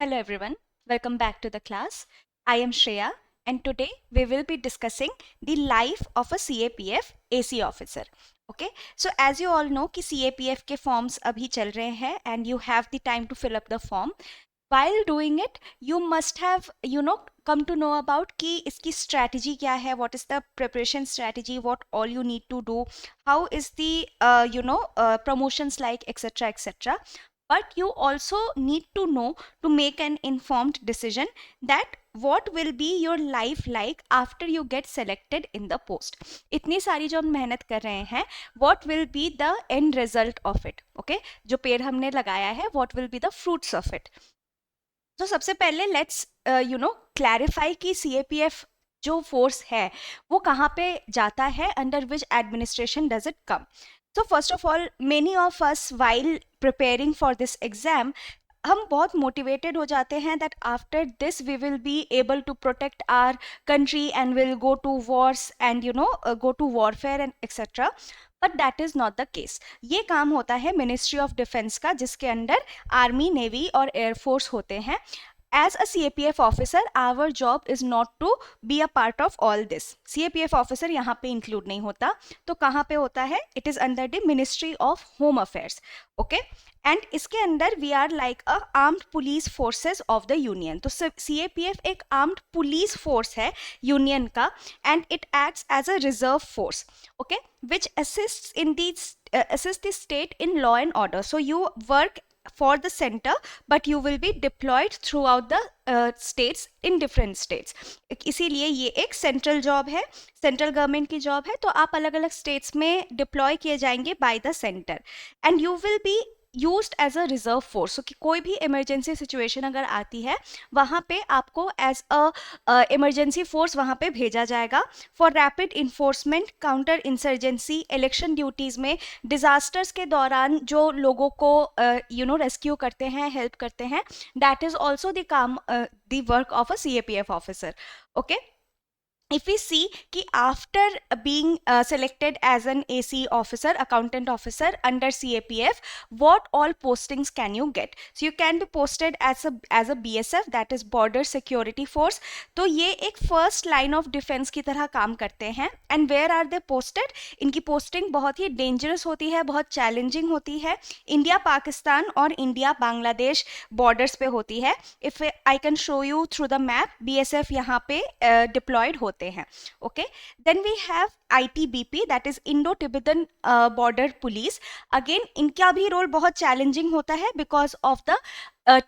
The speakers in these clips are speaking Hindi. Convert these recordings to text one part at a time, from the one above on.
Hello everyone, welcome back to the class. I am Shreya and today we will be discussing the life of a CAPF AC officer. Okay, so as you all know कि CAPF के forms अभी चल रहे हैं and you have the time to fill up the form. While doing it, you must have come to know about कि इसकी strategy क्या है, what is the preparation strategy, what all you need to do, how is the promotions like, etc., etc. But you also need to know to make an informed decision that what will be your life like after you get selected in the post. इतनी सारी जो हम मेहनत कर रहे हैं, what will be the end result of it? Okay, जो पेड़ हमने लगाया है, what will be the fruits of it? तो सबसे पहले लेट्स क्लैरिफाई कि सीएपीएफ जो फोर्स है वो कहाँ पे जाता है, under which administration does it come. So first of all, many of us while preparing for this exam, हम बहुत मोटिवेटेड हो जाते हैं that after this we will be able to protect our country and will go to wars and go to warfare and etcetera. But that is not the case. ये काम होता है मिनिस्ट्री ऑफ डिफेंस का, जिसके अंडर आर्मी, नेवी और एयरफोर्स होते हैं. As a CAPF officer, our job is not to be a part of all this. CAPF officer यहाँ पे include नहीं होता. तो कहाँ पे होता है? It is under the Ministry of Home Affairs. Okay? And इसके अंदर we are like a armed police forces of the union. तो CAPF एक armed police force है union का, and it acts as a reserve force. Okay? Which assists in assist the state in law and order. So you work for the center, but you will be deployed throughout the states in different states. इसीलिए ये एक सेंट्रल जॉब है, सेंट्रल गवर्नमेंट की जॉब है. तो आप अलग अलग स्टेट्स में डिप्लॉय किए जाएंगे by the centre and you will be used as a reserve force. So कि कोई भी इमरजेंसी सिचुएशन अगर आती है वहाँ पे आपको एज अ इमरजेंसी फोर्स वहाँ पे भेजा जाएगा for rapid enforcement, counter insurgency, election duties में, डिजास्टर्स के दौरान जो लोगों को रेस्क्यू करते हैं, हेल्प करते हैं. दैट इज ऑल्सो द काम, the work of a CAPF officer. Okay, if we see कि after being selected as an AC officer, accountant officer under CAPF, what all postings can you get? So you can be posted as a BSF, that is Border Security Force. तो ये एक first line of defense की तरह काम करते हैं. And where are they posted? इनकी posting बहुत ही dangerous होती है, बहुत challenging होती है. इंडिया पाकिस्तान और इंडिया बांग्लादेश borders पे होती है. If I can show you through the map, BSF यहाँ पे deployed होते हैं. Okay, then we have ITBP, that is Indo Tibetan border police. Again इनका भी रोल बहुत चैलेंजिंग होता है because of the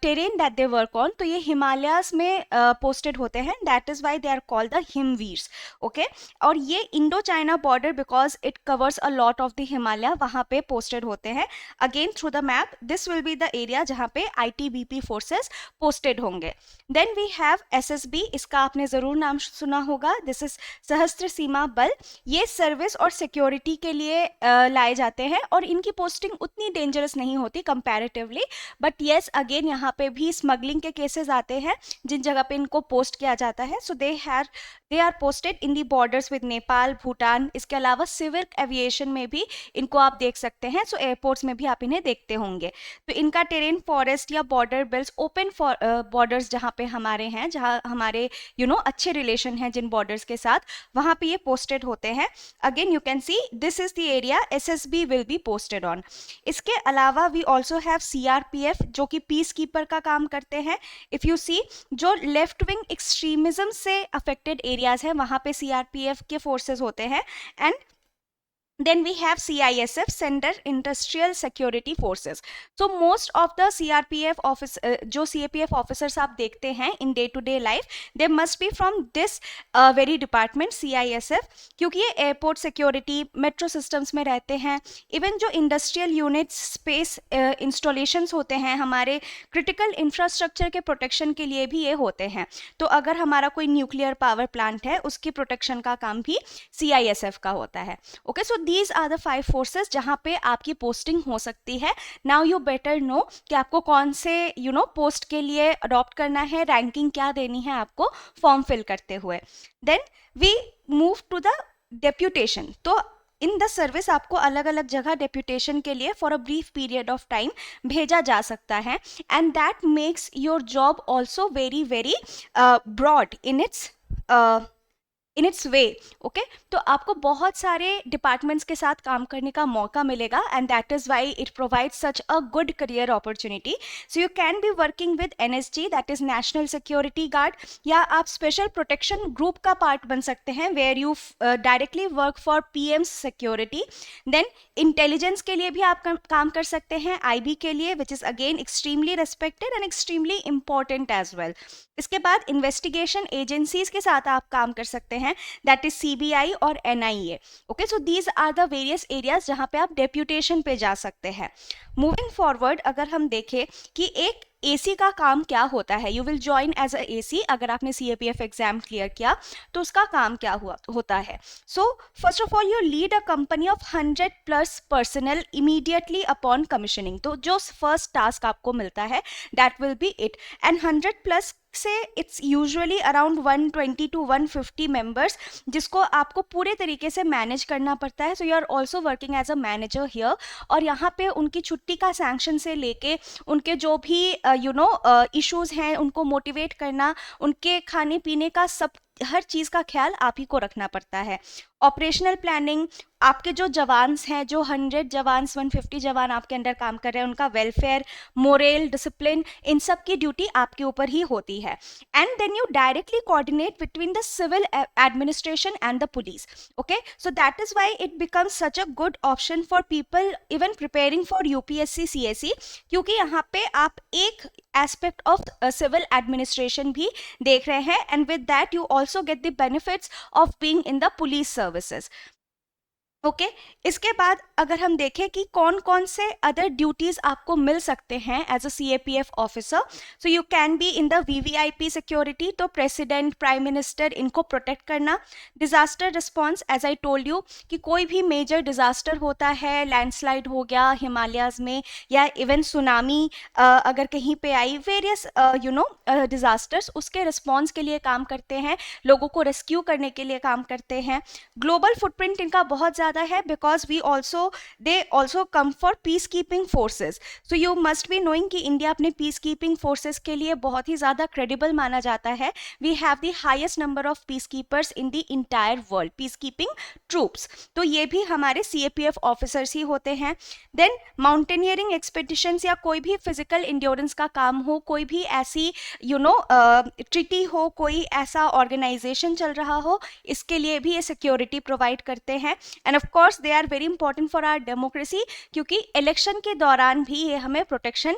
terrain that they work on. तो ये हिमालयाज में पोस्टेड होते हैं, that is why they are called the Himveers. Okay, और ये Indo China border because it covers a lot of the Himalaya, वहाँ पे पोस्टेड होते हैं. Again through the map this will be the area जहाँ पे ITBP फोर्सेस पोस्टेड होंगे. देन वी हैव SSB, इसका आपने जरूर नाम सुना होगा. दिस इज सशस्त्र सीमा बल. ये सर्विस और सिक्योरिटी के लिए लाए जाते हैं और इनकी पोस्टिंग उतनी डेंजरस नहीं होती कंपैरेटिवली. बट येस, अगेन यहाँ पे भी स्मगलिंग के केसेस आते हैं जिन जगह पे इनको पोस्ट किया जाता है. So they are posted in the borders with Nepal, Bhutan. इसके अलावा सिविल एविएशन में भी इनको आप देख सकते हैं. सो एयरपोर्ट्स में भी आप इन्हें देखते होंगे. तो इनका टेरेन फॉरेस्ट या बॉर्डर बेल्ट, ओपन बॉर्डर्स जहाँ पे हमारे हैं, जहाँ हमारे अच्छे रिलेशन हैं जिन बॉर्डर्स के साथ, वहाँ पे ये पोस्टेड होते हैं. Again you can see this is the area SSB will be posted on. इसके अलावा वी ऑल्सो हैव CRPF जो कि पीस कीपर का काम करते हैं. इफ यू सी, जो लेफ्ट विंग एक्सट्रीमिज्म से अफेक्टेड एरियाज हैं वहाँ पे CRPF के फोर्सेज होते हैं. And then we have CISF, Center Industrial Security Forces. So most of the CRPF office, जो CAPF officers आप देखते हैं in day to day life, they must be from this very department CISF, क्योंकि ये airport security, metro systems में रहते हैं. even जो industrial units, space installations होते हैं, हमारे critical infrastructure के protection के लिए भी ये होते हैं. तो अगर हमारा कोई nuclear power plant है, उसकी protection का काम भी CISF का होता है. Okay, so these are the 5 forces जहाँ पे आपकी पोस्टिंग हो सकती है. नाउ यू बेटर नो कि आपको कौन से पोस्ट के लिए अडॉप्ट करना है, रैंकिंग क्या देनी है आपको फॉर्म फिल करते हुए. Then we move to the deputation. तो इन द सर्विस आपको अलग अलग जगह डेप्यूटेशन के लिए for a brief period of time भेजा जा सकता है, and that makes your job also very very broad in its way. Okay, तो आपको बहुत सारे डिपार्टमेंट्स के साथ काम करने का मौका मिलेगा, and that is why it provides such a good career opportunity. So you can be working with NSG, that is national security guard, या आप स्पेशल प्रोटेक्शन ग्रुप का पार्ट बन सकते हैं where you directly work for PM security. Then intelligence के लिए भी आप काम कर सकते हैं, आईबी के लिए, which is again extremely respected and extremely important as well. इसके बाद इन्वेस्टिगेशन एजेंसीज के साथ आप काम कर सकते हैं, दैट इज सीबीआई और NIA. Okay, so these are the various areas जहां पे आप डेप्यूटेशन पे जा सकते हैं। मूविंग फॉरवर्ड, अगर हम देखें कि एक एसी का काम क्या होता है, you will join as a AC. अगर आपने सीएपीएफ एग्जाम क्लियर किया तो उसका काम क्या होता है। So first of all, you lead a company of 100+ personnel immediately upon commissioning. तो जो फर्स्ट टास्क आपको मिलता है that will be it, and 100+ से it's usually around 120 to 150 members, जिसको आपको पूरे तरीके से मैनेज करना पड़ता है। So you are also working as a manager here, और यहाँ पे उनकी छुट्टी का सैंक्शन से लेके उनके जो भी इश्यूज हैं उनको मोटिवेट करना, उनके खाने पीने का सब हर चीज़ का ख्याल आप ही को रखना पड़ता है। ऑपरेशनल प्लानिंग, आपके जो जवान्स हैं, जो 100 जवान 150 जवान आपके अंडर काम कर रहे हैं, उनका वेलफेयर, मोरल, डिसिप्लिन, इन सब की ड्यूटी आपके ऊपर ही होती है। And then you directly coordinate between the civil administration and the police. Okay, so that is why it becomes such a good option for people even preparing for UPSC CSE, क्योंकि यहाँ पे आप एक एस्पेक्ट ऑफ सिविल एडमिनिस्ट्रेशन भी देख रहे हैं, and with that you also get the benefits of being in the police services. Okay, इसके बाद अगर हम देखें कि कौन कौन से अदर ड्यूटीज आपको मिल सकते हैं as a CAPF officer, so you can be in the VVIP security, तो प्रेसिडेंट, प्राइम मिनिस्टर, इनको प्रोटेक्ट करना। Disaster response, as I told you कि कोई भी मेजर डिजास्टर होता है, लैंडस्लाइड हो गया हिमालयाज में, या इवन सुनामी अगर कहीं पे आई, वेरियस डिजास्टर्स, उसके रिस्पॉन्स के लिए काम करते हैं, लोगों को रेस्क्यू करने के लिए काम करते हैं। ग्लोबल फुटप्रिंट इनका बहुत ज़्यादा है, because they also come for peacekeeping forces. So you must be knowing कि इंडिया अपने पीस कीपिंग फोर्सेज के लिए बहुत ही ज़्यादा क्रेडिबल माना जाता है। We have the highest number of peacekeepers in the entire world, peacekeeping troops, तो ये भी हमारे सीएपीएफ ऑफिसर्स ही होते हैं। देन माउंटेनियरिंग एक्सपेडिशंस, या कोई भी फिजिकल इंड्योरेंस का काम हो, कोई भी ऐसी ट्रिटी हो, कोई ऐसा ऑर्गेनाइजेशन चल रहा हो, इसके लिए भी ये सिक्योरिटी प्रोवाइड करते हैं। And of course they are very important for our democracy, क्योंकि इलेक्शन के दौरान भी ये हमें प्रोटेक्शन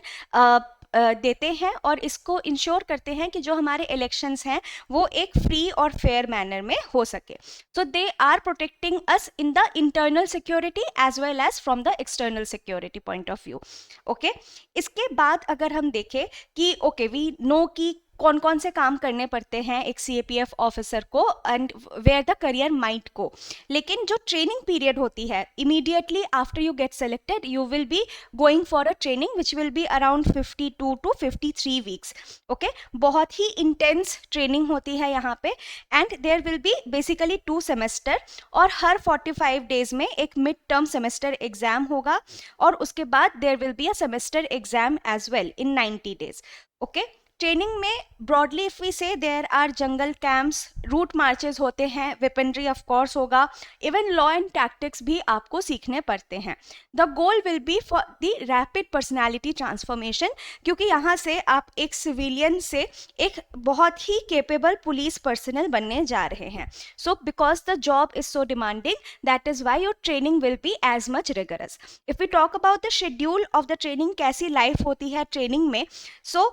देते हैं, और इसको इंश्योर करते हैं कि जो हमारे इलेक्शंस हैं वो एक फ्री और फेयर मैनर में हो सके। So they are protecting us in the internal security as well as from the external security point of view. Okay, इसके बाद अगर हम देखें कि ओके वी नो कि कौन कौन से काम करने पड़ते हैं एक सीएपीएफ ऑफिसर को, and where the career might go, लेकिन जो ट्रेनिंग पीरियड होती है, immediately after you get selected you will be going for a training which will be around 52 to 53 weeks. Okay, बहुत ही इंटेंस ट्रेनिंग होती है यहाँ पे, and there will be basically 2 semester, और हर 45 डेज में एक मिड टर्म सेमेस्टर एग्जाम होगा, और उसके बाद there will be a semester exam as well in 90 days. Okay, training में broadly if we say there are jungle camps, route marches होते हैं, वेपनरी ऑफ कोर्स होगा, इवन लॉ एंड टैक्टिक्स भी आपको सीखने पड़ते हैं। The goal will be for the rapid personality transformation, क्योंकि यहाँ से आप एक सिविलियन से एक बहुत ही केपेबल पुलिस पर्सनल बनने जा रहे हैं। So because the job is so demanding, that is why your training will be as much rigorous. If we talk about the schedule of the training, कैसी लाइफ होती है ट्रेनिंग में, सो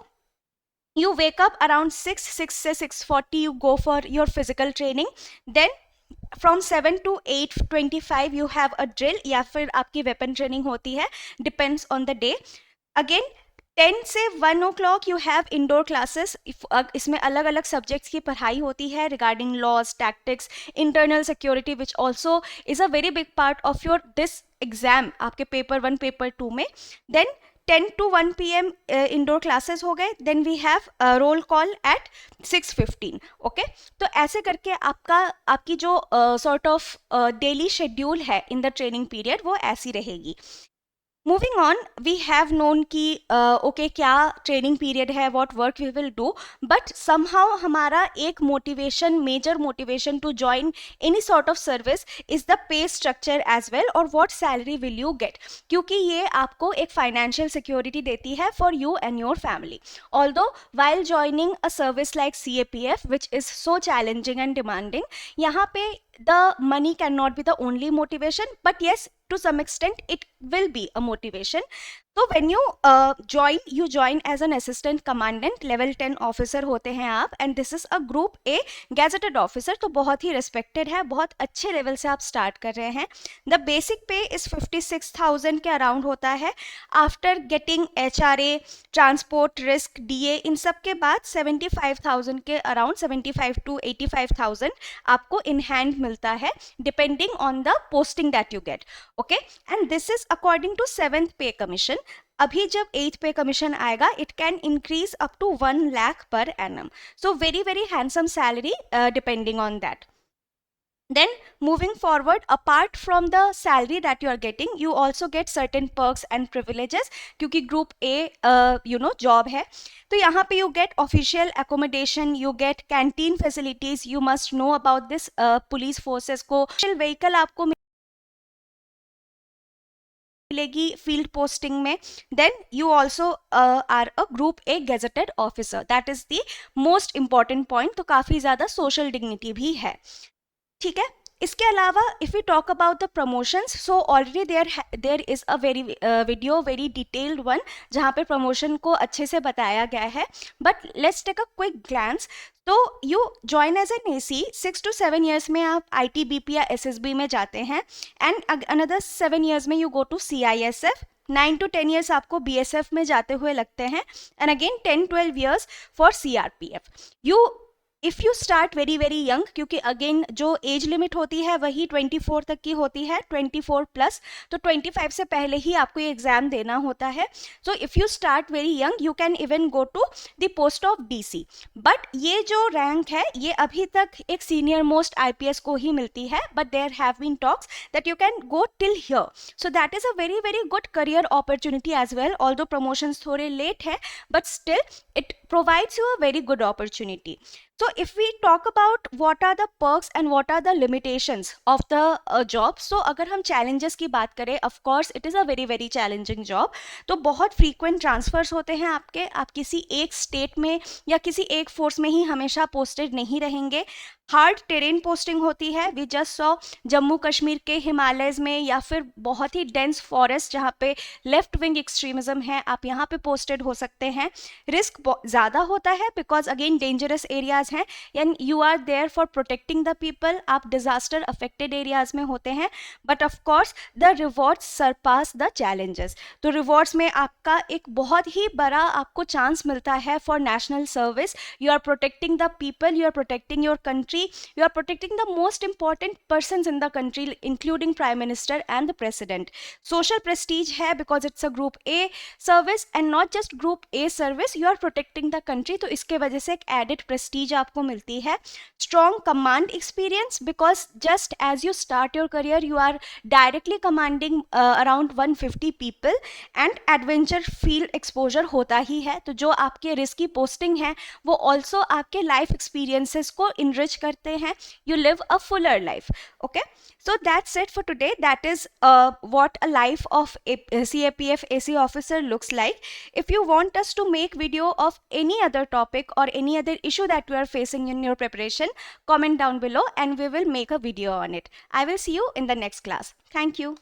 you wake up around 6 से 6:40, you go for your physical training, then from 7 to 8:25 you have a drill, या फिर आपकी weapon training होती है, depends on the day. Again 10 से 1 o'clock you have indoor classes, इसमें अलग अलग सब्जेक्ट्स की पढ़ाई होती है regarding laws, tactics, internal security, which also is a very big part of your this exam, आपके पेपर 1 पेपर 2 में. Then 10 to 1 PM indoor classes हो गए, then we have roll call at 6:15. Okay, तो ऐसे करके आपकी जो सॉर्ट ऑफ डेली शेड्यूल है इन द ट्रेनिंग पीरियड वो ऐसी रहेगी. Moving on, we have known कि ओके क्या ट्रेनिंग पीरियड है, what work we will do, but somehow हमारा एक motivation, major motivation to join any sort of service is the pay structure as well, और what salary will you get, क्योंकि ये आपको एक फाइनेंशियल सिक्योरिटी देती है for you and your family. Although while joining a service like CAPF, which is so challenging and demanding, यहाँ पे the money cannot be the only motivation, but yes, to some extent it will be a motivation. So when you join as an assistant commandant, level 10 officer होते हैं आप, and this is a group A gazetted officer, तो बहुत ही respected है, बहुत अच्छे level से आप start कर रहे हैं. The basic pay is 56,000 के around होता है. After getting HRA, transport risk, DA, इन सब के बाद 75,000 के around, 75 to 85,000 आपको in hand मिलता है, depending on the posting that you get. Okay, and this is according to 7th pay commission. अभी जब 8th पे कमीशन आएगा, it can increase up to 1 lakh per annum. So very very handsome salary depending on that. Then moving forward, apart from the salary that you are getting, you also get certain perks and privileges, क्योंकि group A job है. तो यहाँ पे you get official accommodation, you get canteen facilities, you must know about this police forces को vehicle आपको मिलेगी फील्ड पोस्टिंग में. Then you also are a group A gazetted officer, that is the most important point. तो काफ़ी ज़्यादा सोशल डिग्निटी भी है. ठीक है, इसके अलावा if you talk about the promotions, so already there is a very video, very detailed one, जहाँ पे प्रमोशन को अच्छे से बताया गया है. But let's take a quick glance. तो you join as an AC, 6 to 7 years में आप ITBP या SSB में जाते हैं, एंड अनदर 7 years में you go to CISF, 9 to 10 years आपको BSF में जाते हुए लगते हैं, and again 10-12 years for CRPF. If you start very very young, क्योंकि अगेन जो एज लिमिट होती है वही 24 तक की होती है, 24+, तो 25 से पहले ही आपको ये एग्ज़ाम देना होता है. So if you start very young, you can even go to the post of DC. But ये जो रैंक है ये अभी तक एक सीनियर मोस्ट IPS को ही मिलती है, but there have been talks that you can go till here. So that is a very very good career opportunity as well. Although promotions थोड़े लेट है, but still it provides you a very good opportunity. So if we talk about what are the perks and what are the limitations of the job, so अगर हम challenges की बात करें, of course it is a very very challenging job. तो बहुत frequent transfers होते हैं आपके, आप किसी एक state में या किसी एक force में ही हमेशा posted नहीं रहेंगे. हार्ड टेरेन पोस्टिंग होती है. We just saw Jammu Kashmir के हिमालयज़ में, या फिर बहुत ही डेंस फॉरेस्ट जहाँ पे लेफ्ट विंग एक्सट्रीमिज्म है, आप यहाँ पे पोस्टेड हो सकते हैं. रिस्क ज़्यादा होता है बिकॉज अगेन डेंजरस एरियाज़ हैं, and you are there for protecting the people. आप डिज़ास्टर अफेक्टेड एरियाज़ में होते हैं, but of course the rewards surpass the challenges. तो रिवॉर्ड्स में आपका एक बहुत ही बड़ा आपको चांस मिलता है for national service. You are protecting the people, you are protecting your country, you are protecting the most important persons in the country, including Prime Minister and the President. Social prestige है because it's a Group A service, and not just Group A service, you are protecting the country. तो इसके वजह से एक added prestige आपको मिलती है. Strong command experience, because just as you start your career, you are directly commanding around 150 people, and adventure field exposure होता ही है. तो जो आपके risky posting है वो also आपके life experiences को enrich करते हैं. You live a fuller life. Okay, so that's it for today. That is what a life of a CAPF AC officer looks like. If you want us to make video of any other topic or any other issue that you are facing in your preparation, comment down below and we will make a video on it. I will see you in the next class. Thank you.